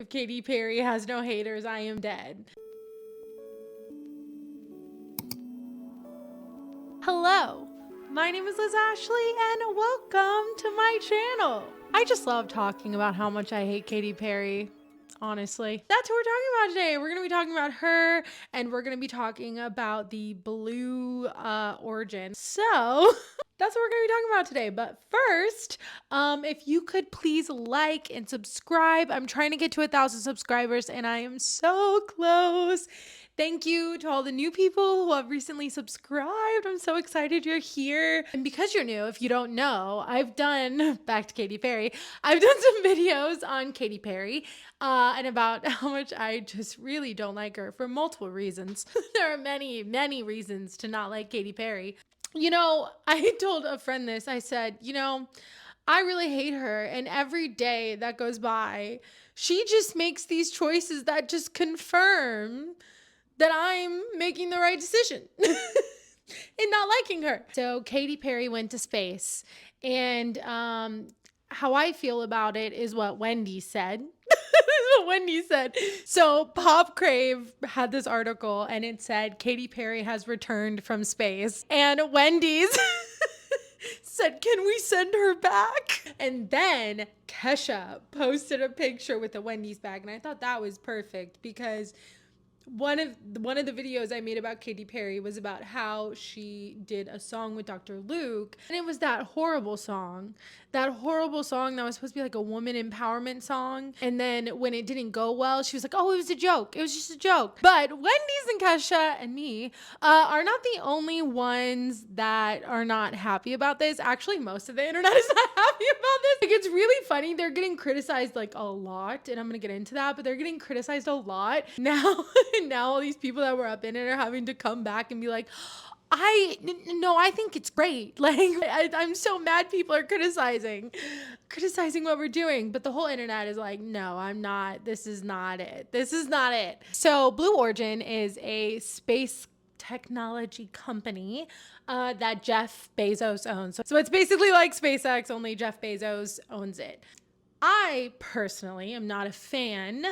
If Katy Perry has no haters, I am dead. Hello, my name is Liz Ashley and welcome to my channel. I just love talking about how much I hate Katy Perry. Honestly, that's what we're talking about today. We're going to be talking about her and we're going to be talking about the blue origin. So that's what we're going to be talking about today. But first, if you could please like and subscribe. I'm trying to get to 1,000 subscribers and I am so close. Thank you to all the new people who have recently subscribed. I'm so excited you're here. And because you're new, if you don't know, I've done, back to Katy Perry, I've done some videos on Katy Perry and about how much I just really don't like her for multiple reasons. There are many, many reasons to not like Katy Perry. You know, I told a friend this. I said, I really hate her. And every day that goes by, she just makes these choices that just confirm that I'm making the right decision in not liking her. So Katy Perry went to space. And how I feel about it is what Wendy said. Wendy said. So Pop Crave had this article and it said Katy Perry has returned from space. And Wendy's said, "Can we send her back?" And then Kesha posted a picture with a Wendy's bag. And I thought that was perfect because one of the videos I made about Katy Perry was about how she did a song with Dr. Luke, and it was that horrible song that was supposed to be like a woman empowerment song. And then when it didn't go well, she was like, "Oh, it was a joke. It was just a joke." But Wendy's and Kesha and me are not the only ones that are not happy about this. Actually, most of the internet is not happy about this. Like, it's really funny. They're getting criticized like a lot, and I'm gonna get into that, but they're getting criticized a lot now. Now all these people that were up in it are having to come back and be like, I think it's great. Like, I'm so mad people are criticizing what we're doing. But the whole internet is like, no, I'm not. This is not it. This is not it. So Blue Origin is a space technology company that Jeff Bezos owns. So it's basically like SpaceX, only Jeff Bezos owns it. I personally am not a fan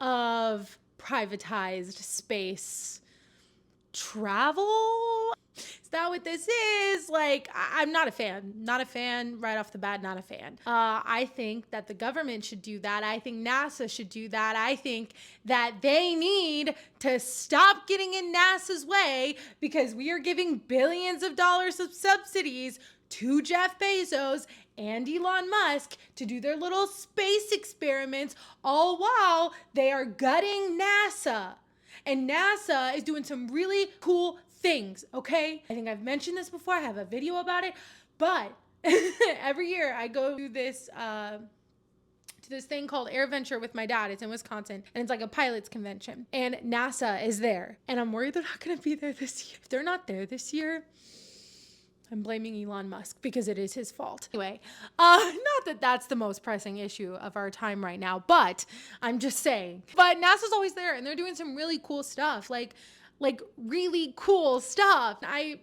of privatized space travel. Is that what this is? Like, I'm not a fan. Not a fan right off the bat, not a fan. I think that the government should do that. I think NASA should do that. I think that they need to stop getting in NASA's way because we are giving billions of dollars of subsidies to Jeff Bezos and Elon Musk to do their little space experiments, all while they are gutting NASA. And NASA is doing some really cool things, okay? I think I've mentioned this before. I have a video about it. But every year I go to this thing called AirVenture with my dad. It's in Wisconsin, and it's like a pilot's convention. And NASA is there. And I'm worried they're not going to be there this year. If they're not there this year, I'm blaming Elon Musk because it is his fault. Anyway, not that that's the most pressing issue of our time right now, but I'm just saying. But NASA's always there, and they're doing some really cool stuff, like really cool stuff. I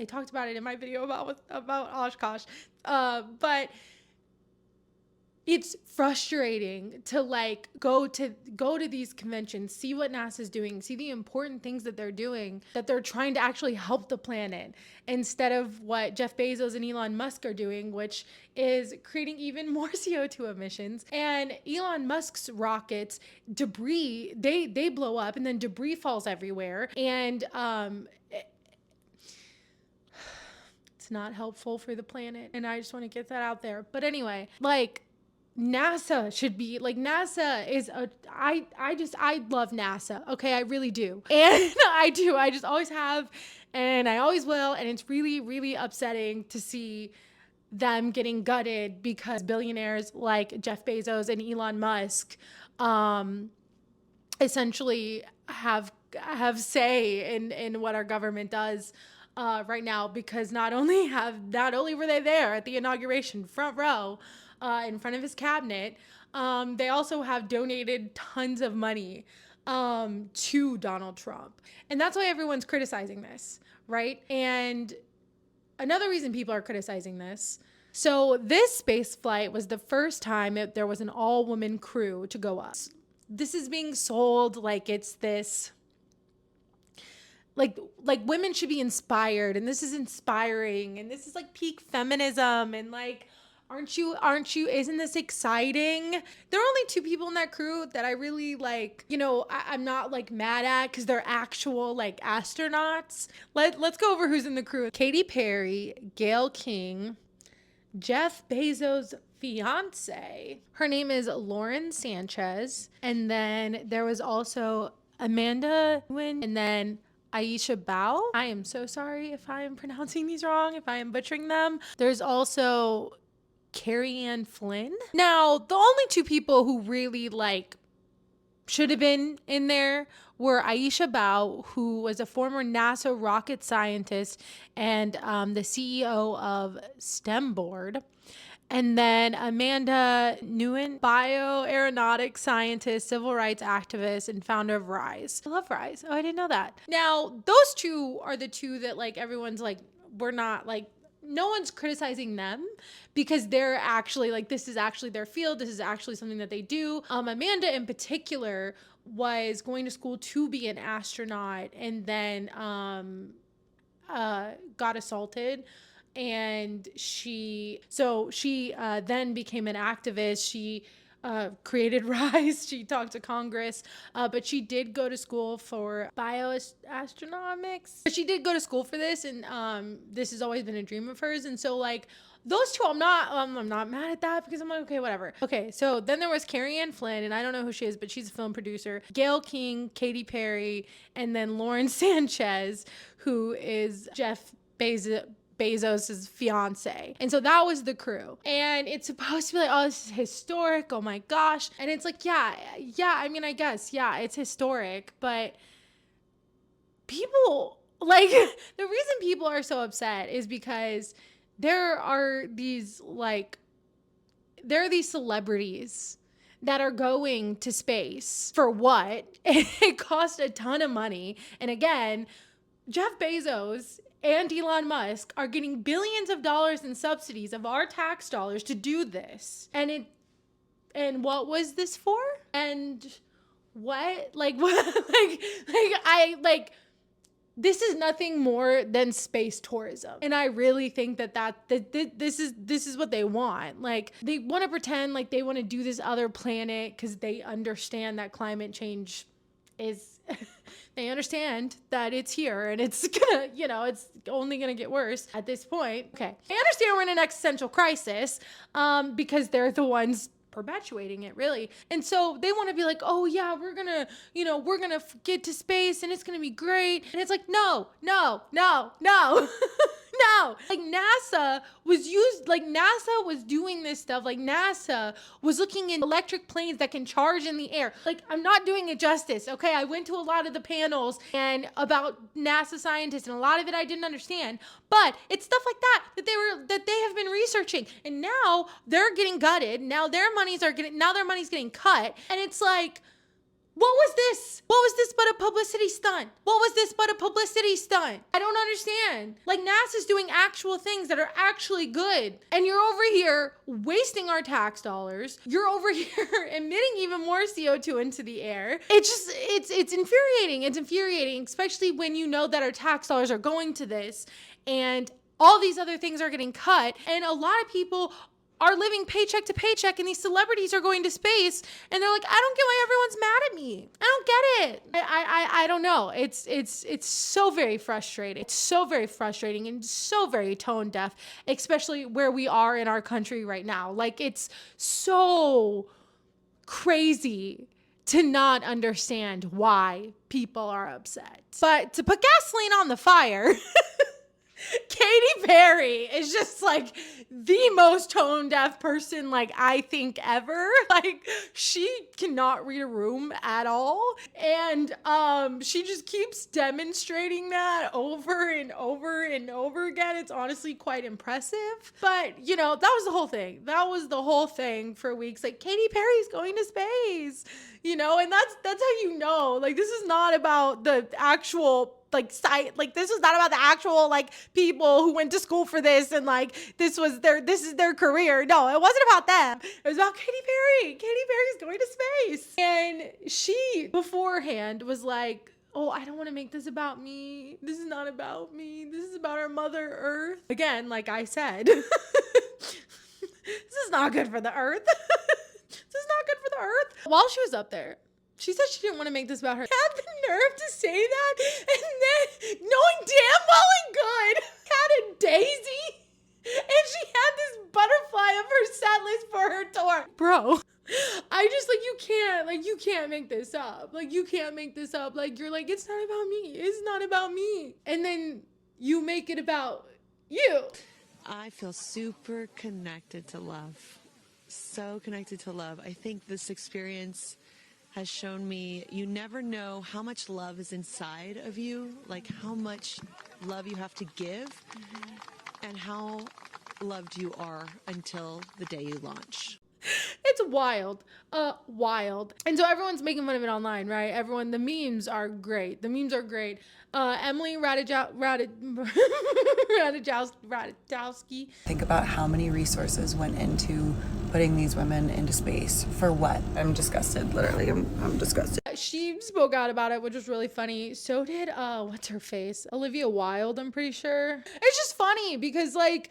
talked about it in my video about Oshkosh, but it's frustrating to like go to these conventions, see what NASA's doing, see the important things that they're doing, that they're trying to actually help the planet instead of what Jeff Bezos and Elon Musk are doing, which is creating even more CO2 emissions. And Elon Musk's rockets, debris, they blow up and then debris falls everywhere. And it's not helpful for the planet. And I just want to get that out there. But anyway, like, NASA should be like, NASA is I love NASA. Okay. I really do. And I just always have, and I always will. And it's really, really upsetting to see them getting gutted because billionaires like Jeff Bezos and Elon Musk, essentially have say in what our government does right now, because not only were they there at the inauguration front row, in front of his cabinet, they also have donated tons of money to Donald Trump. And that's why everyone's criticizing this, right? And another reason people are criticizing this So this space flight was the first time there was an all-woman crew to go up. This is being sold like it's this, like women should be inspired, and this is inspiring, and this is like peak feminism, and like, aren't you, isn't this exciting? There are only two people in that crew that I really like, I'm not like mad at, because they're actual like astronauts. Let's go over who's in the crew. Katy Perry, Gayle King, Jeff Bezos' fiance. Her name is Lauren Sanchez. And then there was also Amanda Nguyen, and then Aisha Bao. I am so sorry if I am pronouncing these wrong, if I am butchering them. There's also Carrie Ann Flynn. Now, the only two people who really like should have been in there were Aisha Bao, who was a former NASA rocket scientist and the CEO of STEM Board. And then Amanda Nguyen, bioaeronautics scientist, civil rights activist, and founder of Rise. I love Rise. Oh, I didn't know that. Now, those two are the two that like everyone's like, we're not like, no one's criticizing them, because they're actually like, this is actually their field. This is actually something that they do. Amanda in particular was going to school to be an astronaut, and then got assaulted. And she then became an activist. She created Rise. She talked to Congress, but she did go to school for bioastronomics. But she did go to school for this, and this has always been a dream of hers. And so like, those two, I'm not mad at that, because I'm like, okay, whatever. Okay, so then there was Carrie Ann Flynn, and I don't know who she is, but she's a film producer. Gayle King, Katy Perry, and then Lauren Sanchez, who is Jeff Bezos' fiance. And so that was the crew. And it's supposed to be like, oh, this is historic. Oh my gosh. And it's like, yeah, I mean, I guess, yeah, it's historic, but people, like, the reason people are so upset is because there are these celebrities that are going to space for what? It cost a ton of money. And again, Jeff Bezos and Elon Musk are getting billions of dollars in subsidies of our tax dollars to do this. And what was this for? And what? Like, what? This is nothing more than space tourism. And I really think that this is what they want. Like, they want to pretend like they want to do this other planet because they understand that climate change is they understand that it's here, and it's gonna, it's only gonna get worse at this point. Okay, I understand we're in an existential crisis, because they're the ones perpetuating it, really. And so they want to be like, oh yeah, we're gonna get to space and it's gonna be great. And it's like, no. No, like NASA was doing this stuff. Like, NASA was looking in electric planes that can charge in the air. Like, I'm not doing it justice, okay? I went to a lot of the panels and about NASA scientists, and a lot of it I didn't understand. But it's stuff like that they have been researching, and now they're getting gutted. Now their money's getting cut, and it's like, what was this? What was this but a publicity stunt? What was this but a publicity stunt? I don't understand. Like, NASA's doing actual things that are actually good. And you're over here wasting our tax dollars. You're over here emitting even more CO2 into the air. It's infuriating. It's infuriating, especially when you know that our tax dollars are going to this and all these other things are getting cut. And a lot of people are living paycheck to paycheck, and these celebrities are going to space, and they're like, I don't get why everyone's mad at me. I don't get it. I don't know. It's so very frustrating. It's so very frustrating and so very tone deaf, especially where we are in our country right now. Like, it's so crazy to not understand why people are upset. But to put gasoline on the fire, Katy Perry is just like the most tone deaf person, like, I think ever. Like, she cannot read a room at all, and she just keeps demonstrating that over and over and over again. It's honestly quite impressive. But that was the whole thing. That was the whole thing for weeks. Like, Katy Perry's going to space, and that's how like, this is not about the actual like site, like this was not about the actual like people who went to school for this and like this is their career. No, it wasn't about them. It was about Katy Perry. Katy Perry's going to space. And she beforehand was like, oh, I don't want to make this about me. This is not about me. This is about our Mother Earth. Again, like I said, this is not good for the Earth. This is not good for the Earth. While she was up there, she said she didn't want to make this about her. Had the nerve to say that, and then knowing damn well and good had a daisy, and she had this butterfly of her set list for her tour. Bro, I just you can't make this up. Like, you can't make this up. Like, you're like, it's not about me. It's not about me. And then you make it about you. I feel super connected to love. So connected to love. I think this experience has shown me you never know how much love is inside of you, like how much love you have to give, and how loved you are until the day you launch. It's wild, wild. And so everyone's making fun of it online, right? The memes are great. The memes are great. Emily Ratajkowski. Think about how many resources went into putting these women into space. For what? I'm disgusted. Literally, I'm disgusted. She spoke out about it, which was really funny. So did, what's her face? Olivia Wilde, I'm pretty sure. It's just funny because, like,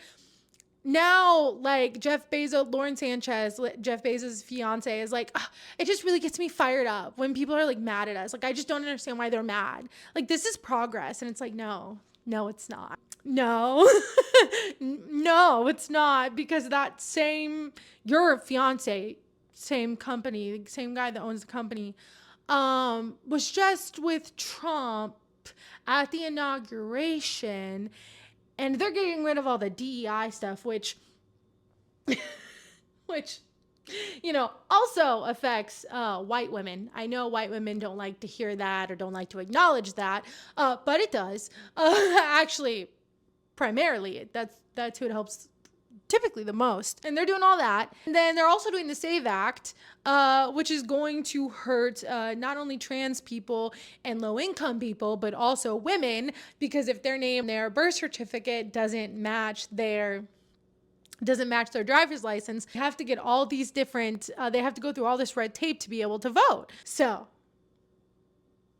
now, like, Jeff Bezos, Lauren Sanchez, Jeff Bezos' fiance, is like, it just really gets me fired up when people are like mad at us. Like, I just don't understand why they're mad. Like, this is progress. And it's like, no, it's not. No, no, it's not, because your fiance, same company, same guy that owns the company, was just with Trump at the inauguration. And they're getting rid of all the DEI stuff, which, also affects white women. I know white women don't like to hear that or don't like to acknowledge that, but it does. Actually, primarily, that's who it helps typically the most. And they're doing all that. And then they're also doing the SAVE Act, which is going to hurt not only trans people and low-income people, but also women, because if their birth certificate doesn't match their driver's license, they have to get all these different, they have to go through all this red tape to be able to vote. So,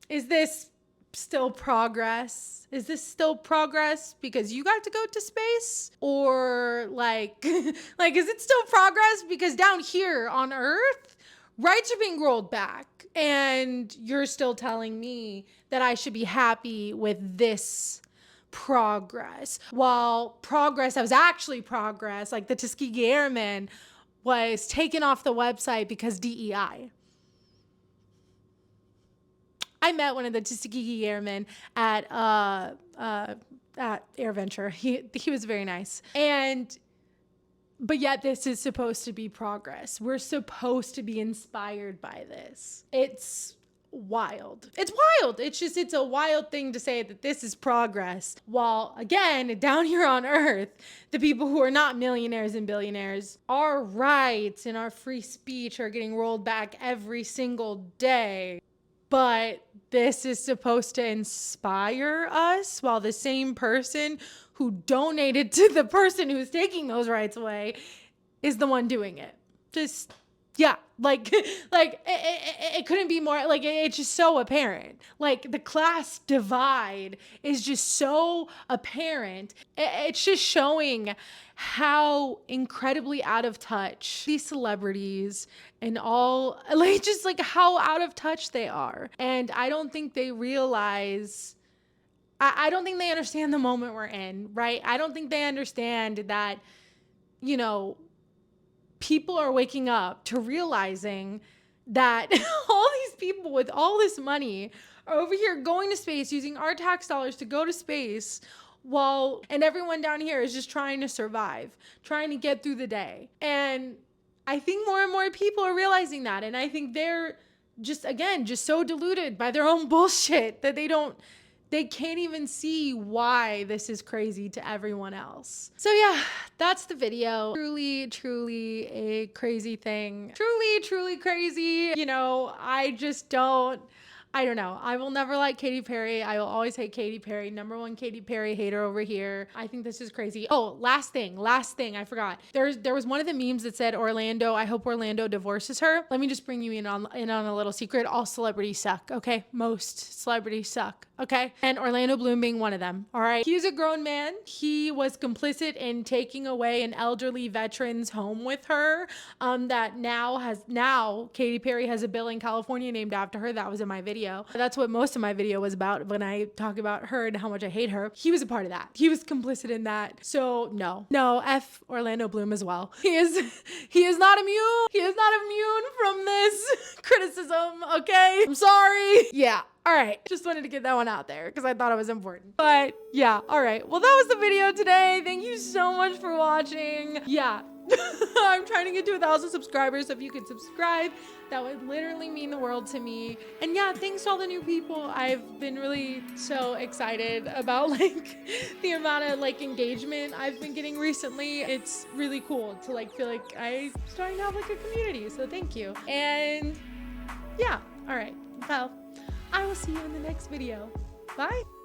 is this still progress? Is this still progress because you got to go to space? Or like is it still progress because down here on Earth, rights are being rolled back and you're still telling me that I should be happy with this progress, while progress that was actually progress, like the Tuskegee Airmen, was taken off the website because DEI. I met one of the Tuskegee Airmen at AirVenture. He was very nice. But yet this is supposed to be progress. We're supposed to be inspired by this. It's wild. It's wild. It's a wild thing to say that this is progress. While, again, down here on Earth, the people who are not millionaires and billionaires, our rights and our free speech are getting rolled back every single day. But this is supposed to inspire us, while the same person who donated to the person who's taking those rights away is the one doing it. Just, yeah, it couldn't be more, like, it's just so apparent. Like, the class divide is just so apparent. It's just showing how incredibly out of touch these celebrities and all, like, just like how out of touch they are. And I don't think they realize, I don't think they understand the moment we're in, right? I don't think they understand that, people are waking up to realizing that all these people with all this money are over here going to space, using our tax dollars to go to space, and everyone down here is just trying to survive, trying to get through the day. And I think more and more people are realizing that. And I think they're just so deluded by their own bullshit that they can't even see why this is crazy to everyone else. So yeah, that's the video. Truly, truly a crazy thing. Truly, truly crazy. I just don't I don't know. I will never like Katy Perry. I will always hate Katy Perry. Number one Katy Perry hater over here. I think this is crazy. Oh, last thing, I forgot. There was one of the memes that said Orlando, I hope Orlando divorces her. Let me just bring you in on a little secret. All celebrities suck, okay? Most celebrities suck, okay? And Orlando Bloom being one of them, all right? He's a grown man. He was complicit in taking away an elderly veteran's home with her, that now Katy Perry has a bill in California named after her. That was in my video. That's what most of my video was about when I talk about her and how much I hate her. He was a part of that. He was complicit in that. So no, F Orlando Bloom as well. He is not immune. He is not immune from this criticism, okay? I'm sorry. Yeah. All right. Just wanted to get that one out there because I thought it was important. But yeah. All right. Well, that was the video today. Thank you so much for watching. Yeah. I'm trying to get to 1,000 subscribers. So if you could subscribe, that would literally mean the world to me. And yeah, thanks to all the new people. I've been really so excited about like the amount of like engagement I've been getting recently. It's really cool to like feel like I'm starting to have like a community. So thank you. And yeah. All right. Well, I will see you in the next video. Bye.